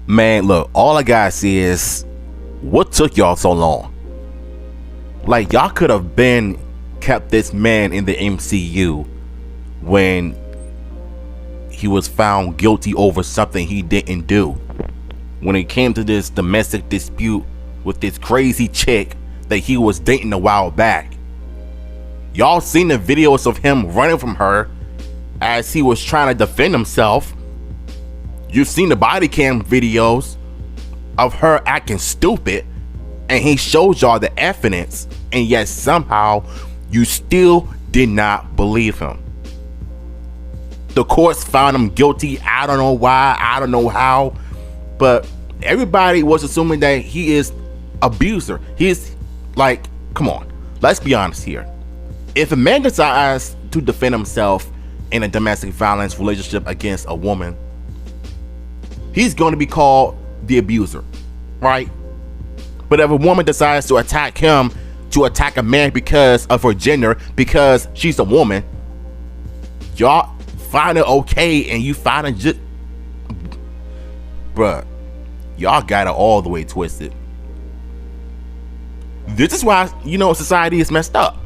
Man, look, all I gotta see is what took y'all so long? Like, y'all could have been kept this man in the MCU when he was found guilty over something he didn't do. When it came to this domestic dispute with this crazy chick that he was dating a while back. Y'all seen the videos of him running from her as he was trying to defend himself. You've seen the body cam videos of her acting stupid, and he showed y'all the evidence, and yet somehow you still did not believe him. The courts found him guilty. I don't know why, I don't know how, but everybody was assuming that he is abuser. He's like, come on, let's be honest here. If a man decides to defend himself in a domestic violence relationship against a woman, he's going to be called the abuser, right? But if a woman decides to attack him, to attack a man because of her gender, because she's a woman, y'all find it okay, and you find it just, bruh, y'all got it all the way twisted. This is why, society is messed up.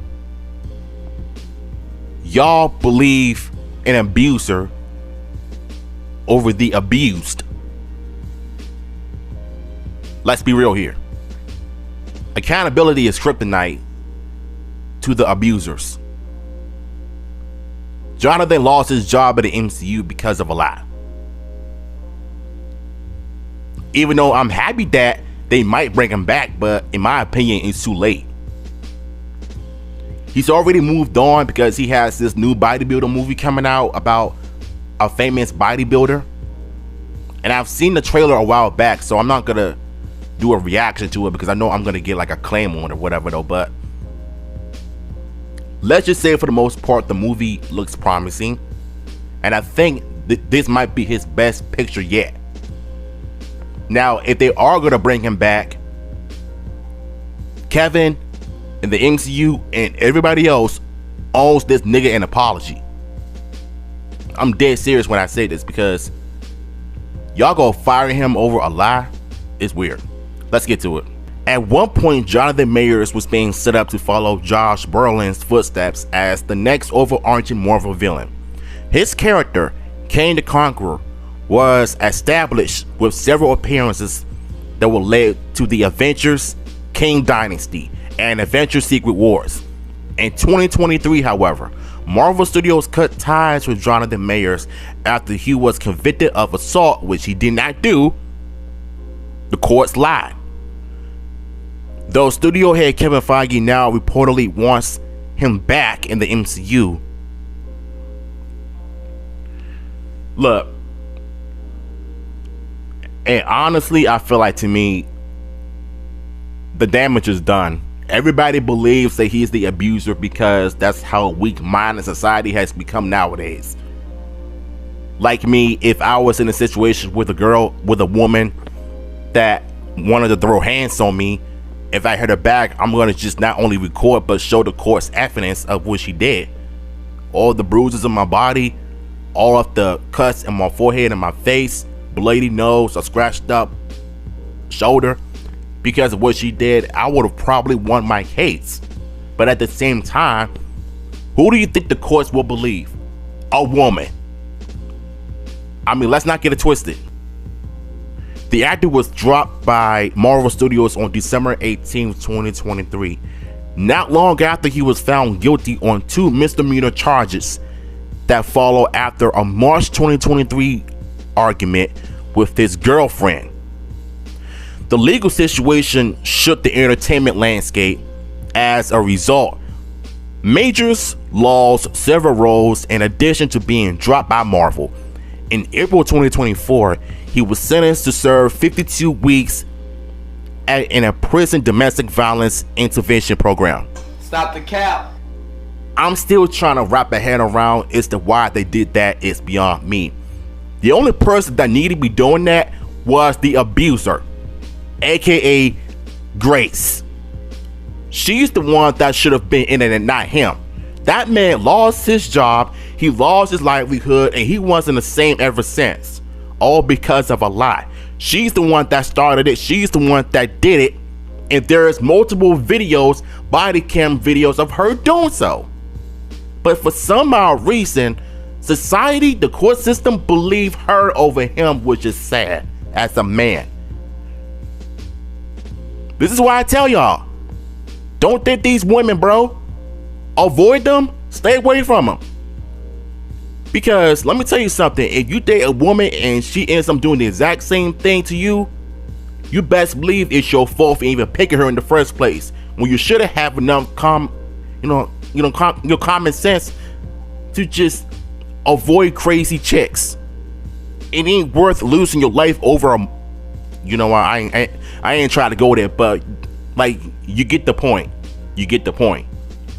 Y'all believe an abuser over the abused. Let's be real here. Accountability is kryptonite to the abusers. Jonathan lost his job at the MCU because of a lie. Even though I'm happy that they might bring him back, but in my opinion, it's too late. He's already moved on because he has this new bodybuilder movie coming out about a famous bodybuilder. And I've seen the trailer a while back, so I'm not gonna do a reaction to it because I know I'm gonna get like a claim on it or whatever though. But let's just say for the most part, the movie looks promising. And I think this might be his best picture yet. Now, if they are gonna bring him back, Kevin and the MCU and everybody else owes this nigga an apology. I'm dead serious when I say this because y'all go fire him over a lie. It's weird. Let's get to it. At one point, Jonathan Majors was being set up to follow Josh Brolin's footsteps as the next overarching Marvel villain. His character, Kang the Conqueror, was established with several appearances that were led to the Avengers, Kang Dynasty, and Avengers Secret Wars. In 2023, however, Marvel Studios cut ties with Jonathan Majors after he was convicted of assault, which he did not do. The courts lied. Though studio head Kevin Feige now reportedly wants him back in the MCU. Look, and honestly, I feel like to me, the damage is done. Everybody believes that he's the abuser because that's how weak-minded society has become nowadays. Like me, if I was in a situation with a woman that wanted to throw hands on me, if I hit her back, I'm going to just not only record but show the court's evidence of what she did. All the bruises on my body, all of the cuts in my forehead and my face, bloody nose, a scratched up shoulder. Because of what she did, I would have probably won my case. But at the same time, who do you think the courts will believe? A woman. I mean, let's not get it twisted. The actor was dropped by Marvel Studios on December 18, 2023, not long after he was found guilty on 2 misdemeanor charges that follow after a March 2023 argument with his girlfriend. The legal situation shook the entertainment landscape. As a result, Majors lost several roles in addition to being dropped by Marvel. In April 2024, he was sentenced to serve 52 weeks in a prison domestic violence intervention program. Stop the cap. I'm still trying to wrap my head around as to why they did that. Is beyond me. The only person that needed to be doing that was the abuser, aka Grace. She's the one that should have been in it and not him. That man lost his job, he lost his livelihood, and he wasn't the same ever since. All because of a lie. She's the one that started it. She's the one that did it. And there's multiple videos, body cam videos of her doing so. But for some odd reason, society, the court system, believe her over him, which is sad as a man. This is why I tell y'all, don't date these women, bro. Avoid them. Stay away from them. Because let me tell you something. If you date a woman and she ends up doing the exact same thing to you, you best believe it's your fault for even picking her in the first place. When you should have enough common sense to just avoid crazy chicks. It ain't worth losing your life over a, I ain't trying to go there, but like, you get the point. You get the point.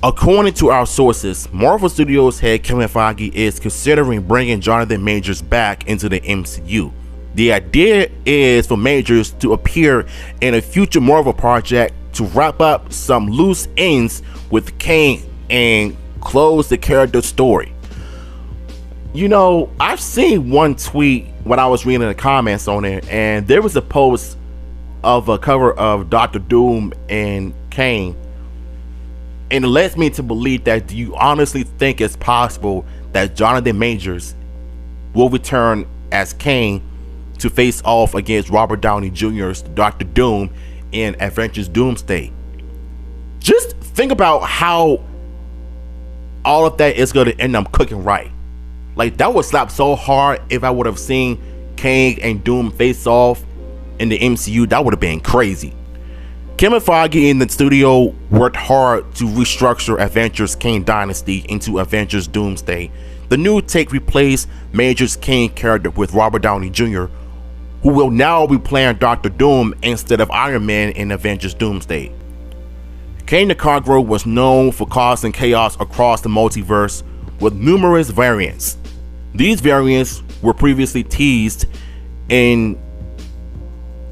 According to our sources, Marvel Studios head Kevin Feige is considering bringing Jonathan Majors back into the MCU. The idea is for Majors to appear in a future Marvel project to wrap up some loose ends with Kang and close the character story. I've seen one tweet when I was reading the comments on it, and there was a post of a cover of Dr. Doom and Kang, and it led me to believe that, do you honestly think it's possible that Jonathan Majors will return as Kang to face off against Robert Downey Jr.'s Dr. Doom in Avengers Doomsday? Just think about how all of that is going to end up cooking right. Like, that would slap so hard if I would have seen Kang and Doom face off in the MCU. That would have been crazy. Kevin Feige in the studio worked hard to restructure Avengers Kang Dynasty into Avengers Doomsday. The new take replaced Majors' Kang character with Robert Downey Jr., who will now be playing Dr. Doom instead of Iron Man in Avengers Doomsday. Kang the Conqueror was known for causing chaos across the multiverse with numerous variants. These variants were previously teased in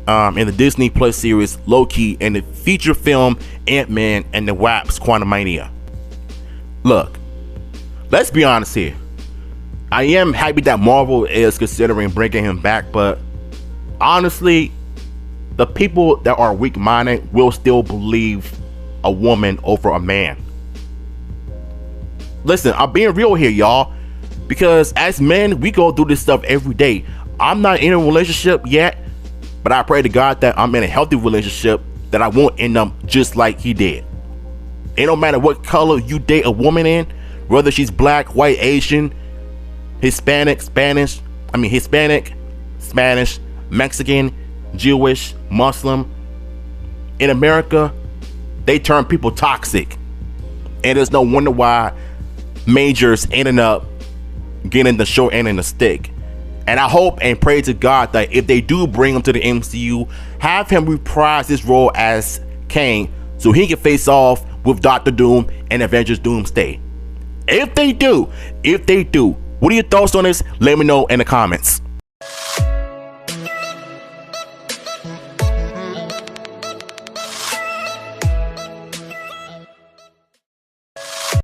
the Disney Plus series Loki and the feature film Ant-Man and the Wasp's Quantumania. Look, let's be honest here. I am happy that Marvel is considering bringing him back, but honestly, the people that are weak-minded will still believe a woman over a man. Listen, I'm being real here, y'all, because as men, we go through this stuff every day. I'm not in a relationship yet, but I pray to God that I'm in a healthy relationship that I won't end up just like he did. It don't matter what color you date a woman in, whether she's black, white, Asian, Hispanic, Spanish, Mexican, Jewish, Muslim. In America, they turn people toxic. And there's no wonder why Majors ended up getting the short end of the stick. And I hope and pray to God that if they do bring him to the MCU, have him reprise his role as Kang so he can face off with Dr. Doom and Avengers Doomsday. If they do, what are your thoughts on this? Let me know in the comments.